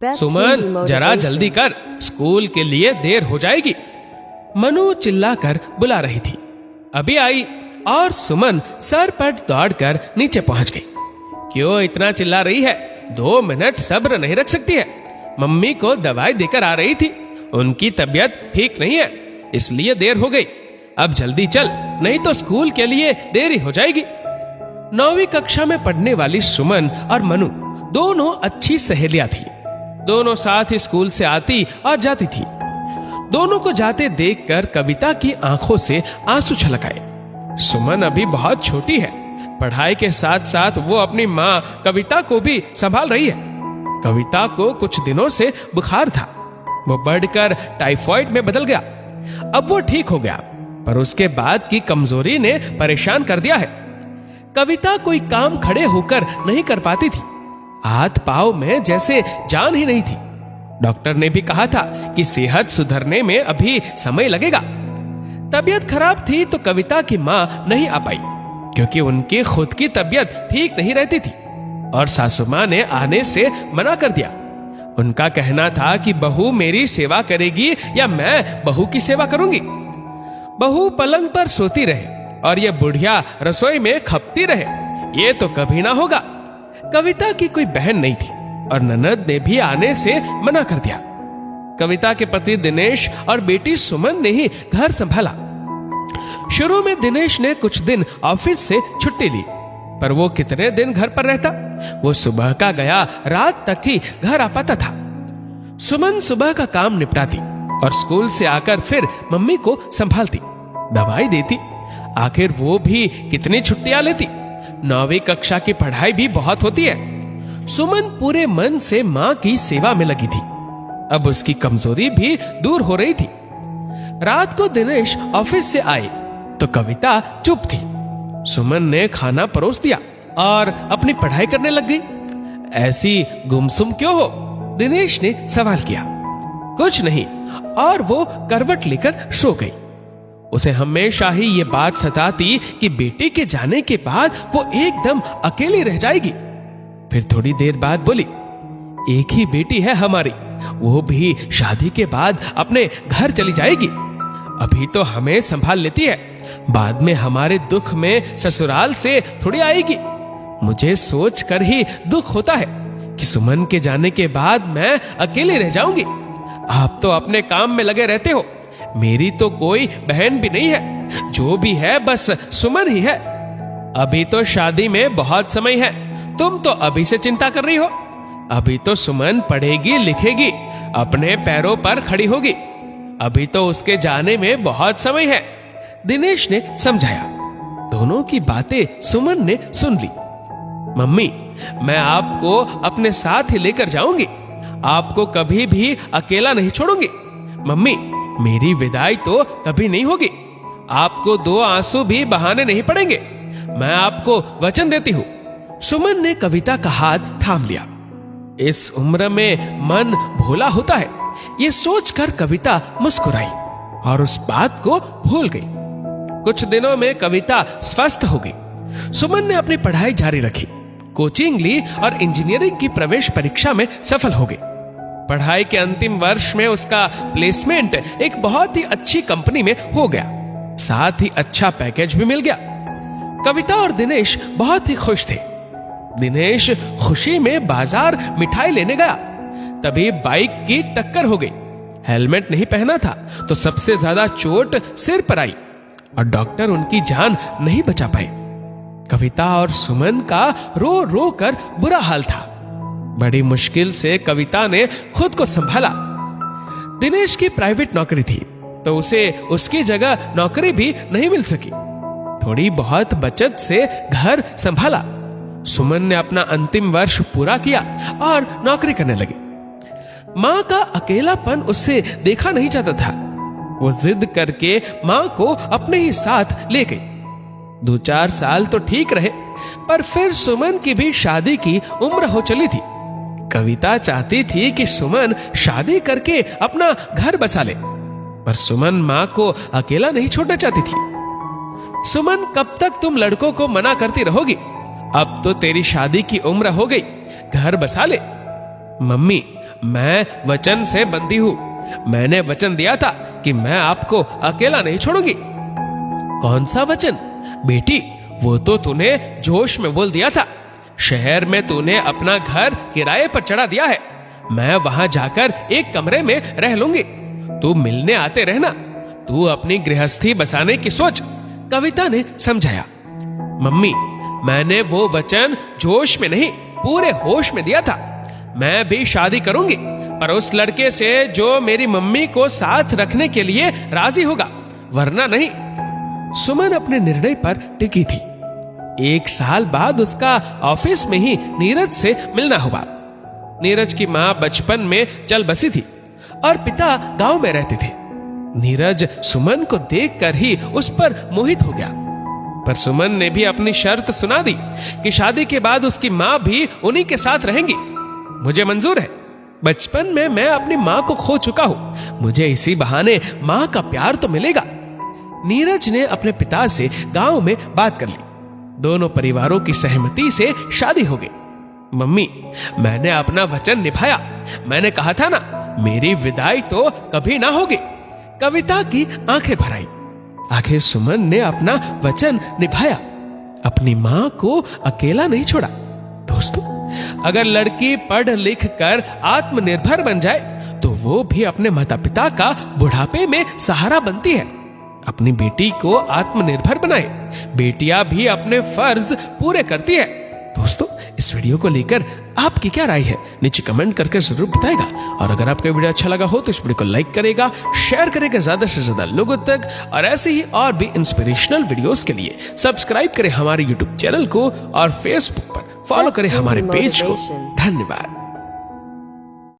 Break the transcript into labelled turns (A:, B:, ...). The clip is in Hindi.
A: सुमन जरा जल्दी कर, स्कूल के लिए देर हो जाएगी। मनु चिल्लाकर बुला रही थी। अभी आई और सुमन सर पर दौड़कर नीचे पहुंच गई। क्यों इतना चिल्ला रही है? 2 मिनट सब्र नहीं रख सकती है? मम्मी को दवाई देकर आ रही थी, उनकी तबीयत ठीक नहीं है, इसलिए देर हो गई। अब जल्दी चल, नहीं तो स्कूल के लिए देरी हो जाएगी। 9वीं कक्षा में पढ़ने वाली सुमन और मनु दोनों अच्छी सहेलियां थी। दोनों साथ ही स्कूल से आती और जाती थी। दोनों को जाते देखकर कविता की आंखों से आंसू छलक आए। सुमन अभी बहुत छोटी है, पढ़ाई के साथ साथ वो अपनी माँ कविता को भी संभाल रही है। कविता को कुछ दिनों से बुखार था, वो बढ़कर टाइफाइड में बदल गया। अब वो ठीक हो गया, पर उसके बाद की कमजोरी ने परेशान कर दिया है। कविता कोई काम खड़े होकर नहीं कर पाती थी, हाथ पांव में जैसे जान ही नहीं थी। डॉक्टर ने भी कहा था कि सेहत सुधरने में अभी समय लगेगा। तबीयत खराब थी तो कविता की माँ नहीं आ पाई, क्योंकि उनकी खुद की तबीयत ठीक नहीं रहती थी और सासू माँ ने आने से मना कर दिया। उनका कहना था कि बहू मेरी सेवा करेगी या मैं बहू की सेवा करूंगी। बहू पलंग पर सोती रहे और ये बुढ़िया रसोई में खपती रहे, ये तो कभी ना होगा। कविता की कोई बहन नहीं थी और ननद ने भी आने से मना कर दिया। कविता के पति दिनेश और बेटी सुमन ने ही घर संभाला। शुरू में दिनेश ने कुछ दिन ऑफिस से छुट्टी ली, पर वो कितने दिन घर पर रहता? वो सुबह का गया रात तक ही घर आ पाता था। सुमन सुबह का काम निपटाती और स्कूल से आकर फिर मम्मी को संभालती, दवाई देती। आखिर वो भी कितनी छुट्टियां लेती? 9वीं कक्षा की पढ़ाई भी बहुत होती है। सुमन पूरे मन से माँ की सेवा में लगी थी। अब उसकी कमजोरी भी दूर हो रही थी। रात को दिनेश ऑफिस से आए तो कविता चुप थी। सुमन ने खाना परोस दिया और अपनी पढ़ाई करने लग गई। ऐसी गुमसुम क्यों हो? दिनेश ने सवाल किया। कुछ नहीं, और वो करवट लेकर सो गई। उसे हमेशा ही ये बात सताती कि बेटी के जाने के बाद वो एकदम अकेली रह जाएगी। फिर थोड़ी देर बाद बोली, एक ही बेटी है हमारी, वो भी शादी के बाद अपने घर चली जाएगी। अभी तो हमें संभाल लेती है, बाद में हमारे दुख में ससुराल से थोड़ी आएगी। मुझे सोच कर ही दुख होता है कि सुमन के जाने के बाद मैं अकेली रह जाऊंगी। आप तो अपने काम में लगे रहते हो, मेरी तो कोई बहन भी नहीं है, जो भी है बस सुमन ही है। अभी तो शादी में बहुत समय है, तुम तो अभी से चिंता कर रही हो। अभी तो सुमन पढ़ेगी लिखेगी, अपने पैरों पर खड़ी होगी, अभी तो उसके जाने में बहुत समय है। दिनेश ने समझाया। दोनों की बातें सुमन ने सुन ली। मम्मी, मैं आपको अपने साथ ही लेकर जाऊंगी, आपको कभी भी अकेला नहीं छोड़ूंगी। मम्मी, मेरी विदाई तो कभी नहीं होगी, आपको 2 आंसू भी बहाने नहीं पड़ेंगे, मैं आपको वचन देती हूँ। सुमन ने कविता का हाथ थाम लिया। इस उम्र में मन भोला होता है, ये सोचकर कविता मुस्कुराई और उस बात को भूल गई। कुछ दिनों में कविता स्वस्थ हो गई। सुमन ने अपनी पढ़ाई जारी रखी, कोचिंग ली और इंजीनियरिंग की प्रवेश परीक्षा में सफल हो गई। पढ़ाई के अंतिम वर्ष में उसका प्लेसमेंट एक बहुत ही अच्छी कंपनी में हो गया, साथ ही अच्छा पैकेज भी मिल गया। कविता और दिनेश बहुत ही खुश थे। दिनेश खुशी में बाजार मिठाई लेने गया, तभी बाइक की टक्कर हो गई। हेलमेट नहीं पहना था तो सबसे ज्यादा चोट सिर पर आई और डॉक्टर उनकी जान नहीं बचा पाए। कविता और सुमन का रो रो कर बुरा हाल था। बड़ी मुश्किल से कविता ने खुद को संभाला। दिनेश की प्राइवेट नौकरी थी तो उसे उसकी जगह नौकरी भी नहीं मिल सकी। थोड़ी बहुत बचत से घर संभाला। सुमन ने अपना अंतिम वर्ष पूरा किया और नौकरी करने लगी। माँ का अकेलापन उससे देखा नहीं जाता था। वो जिद करके माँ को अपने ही साथ ले गई। 2-4 साल तो ठीक रहे, पर फिर सुमन की भी शादी की उम्र हो चली थी। कविता चाहती थी कि सुमन शादी करके अपना घर बसा ले, पर सुमन माँ को अकेला नहीं छोड़ना चाहती थी। सुमन, कब तक तुम लड़कों को मना करती रहोगी? अब तो तेरी शादी की उम्र हो गई, घर बसा ले। मम्मी, मैं वचन से बंधी हूं। मैंने वचन दिया था कि मैं आपको अकेला नहीं छोड़ूंगी। कौन सा वचन? बेटी, वो तो तूने जोश में बोल दिया था। शहर में तूने अपना घर किराए पर चढ़ा दिया है। मैं वहां जाकर एक कमरे में रह लूंगी। तू मिलने आते रहना। तू अपनी गृहस्थी बसाने की सोच, कविता ने समझाया। मम्मी, मैंने वो वचन जोश में नहीं, पूरे होश में दिया था। मैं भी शादी करूंगी, पर उस लड़के से जो मेरी मम्मी को साथ रखने के लिए राजी होगा, वरना नहीं। सुमन अपने निर्णय पर टिकी थी। 1 साल बाद उसका ऑफिस में ही नीरज से मिलना हुआ। नीरज की मां बचपन में चल बसी थी और पिता गांव में रहते थे। नीरज सुमन को देखकर ही उस पर मोहित हो गया, पर सुमन ने भी अपनी शर्त सुना दी कि शादी के बाद उसकी मां भी उन्हीं के साथ रहेंगी। मुझे मंजूर है। बचपन में मैं अपनी मां को खो चुका हूं, मुझे इसी बहाने मां का प्यार तो मिलेगा। नीरज ने अपने पिता से गांव में बात कर ली। दोनों परिवारों की सहमति से शादी हो गई। मम्मी, मैंने अपना वचन निभाया। मैंने कहा था ना, मेरी विदाई तो कभी ना होगी। कविता की आंखें भर आई। आखिर सुमन ने अपना वचन निभाया, अपनी मां को अकेला नहीं छोड़ा। दोस्तों, अगर लड़की पढ़ लिख कर आत्मनिर्भर बन जाए तो वो भी अपने माता पिता का बुढ़ापे में सहारा बनती है। अपनी बेटी को आत्मनिर्भर बनाए, बेटियां भी अपने फर्ज पूरे करती है। दोस्तों, इस वीडियो को लेकर आपकी क्या राय है, नीचे कमेंट करके जरूर बताएगा। और अगर आपको वीडियो अच्छा लगा हो तो इस वीडियो को लाइक करेगा, शेयर करेगा ज्यादा से ज्यादा लोगों तक। और ऐसे ही और भी इंस्पिरेशनल वीडियोस के लिए सब्सक्राइब करें हमारे यूट्यूब चैनल को और फेसबुक पर फॉलो करें हमारे पेज को। धन्यवाद।